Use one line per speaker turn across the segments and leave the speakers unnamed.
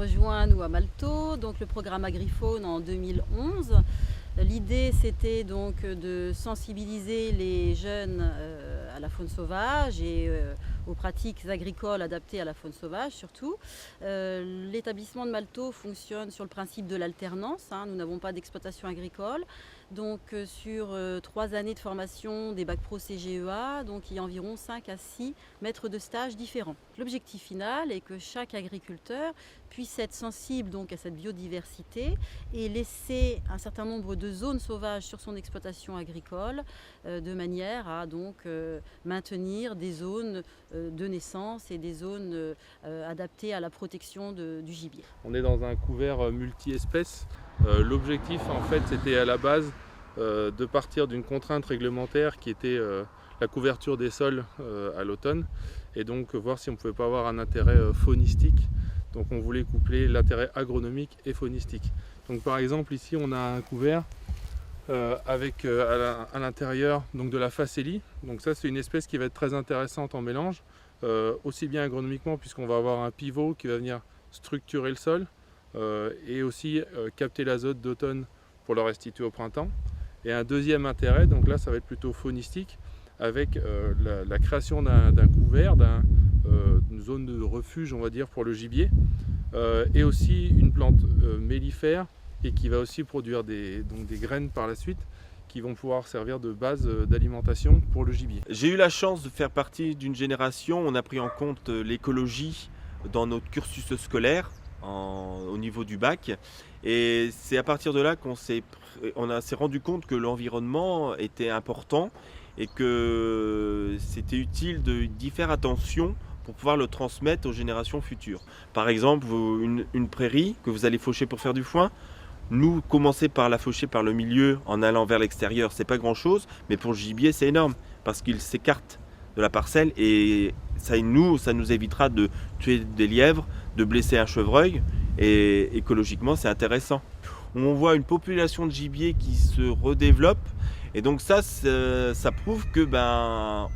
rejoint nous à Malto, donc le programme Agrifaune en 2011. L'idée c'était donc de sensibiliser les jeunes à la faune sauvage et aux pratiques agricoles adaptées à la faune sauvage surtout. L'établissement de Malto fonctionne sur le principe de l'alternance, nous n'avons pas d'exploitation agricole. Donc sur 3 années de formation des bacs pro CGEA, donc il y a environ 5 à 6 maîtres de stage différents. L'objectif final est que chaque agriculteur puisse être sensible donc à cette biodiversité et laisser un certain nombre de zones sauvages sur son exploitation agricole de manière à donc maintenir des zones de naissance et des zones adaptées à la protection du gibier.
On est dans un couvert multi-espèces. L'objectif en fait c'était à la base de partir d'une contrainte réglementaire qui était la couverture des sols à l'automne et donc voir si on ne pouvait pas avoir un intérêt faunistique. Donc on voulait coupler l'intérêt agronomique et faunistique. Donc par exemple ici on a un couvert avec à l'intérieur donc de la facélie. Donc ça c'est une espèce qui va être très intéressante en mélange, aussi bien agronomiquement puisqu'on va avoir un pivot qui va venir structurer le sol et aussi capter l'azote d'automne pour le restituer au printemps. Et un deuxième intérêt, donc là ça va être plutôt faunistique, avec la création d'un couvert, d'une zone de refuge on va dire pour le gibier, et aussi une plante mellifère et qui va aussi produire donc des graines par la suite qui vont pouvoir servir de base d'alimentation pour le gibier.
J'ai eu la chance de faire partie d'une génération, on a pris en compte l'écologie dans notre cursus scolaire au niveau du bac et c'est à partir de là qu'on s'est rendu compte que l'environnement était important et que c'était utile d'y faire attention pour pouvoir le transmettre aux générations futures. Par exemple, une prairie que vous allez faucher pour faire du foin, nous, commencer par la faucher par le milieu en allant vers l'extérieur, c'est pas grand chose, mais pour le gibier, c'est énorme parce qu'il s'écarte de la parcelle et ça nous évitera de tuer des lièvres, de blesser un chevreuil et écologiquement, c'est intéressant. On voit une population de gibier qui se redéveloppe et donc ça prouve que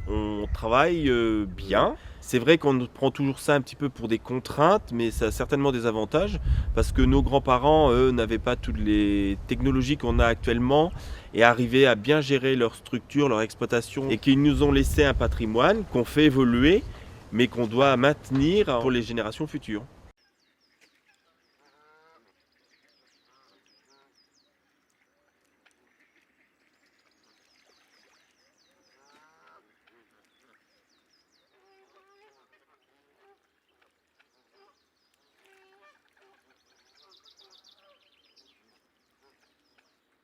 on travaille bien. C'est vrai qu'on prend toujours ça un petit peu pour des contraintes, mais ça a certainement des avantages parce que nos grands-parents, eux, n'avaient pas toutes les technologies qu'on a actuellement et arrivaient à bien gérer leur structure, leur exploitation et qu'ils nous ont laissé un patrimoine qu'on fait évoluer mais qu'on doit maintenir pour les générations futures.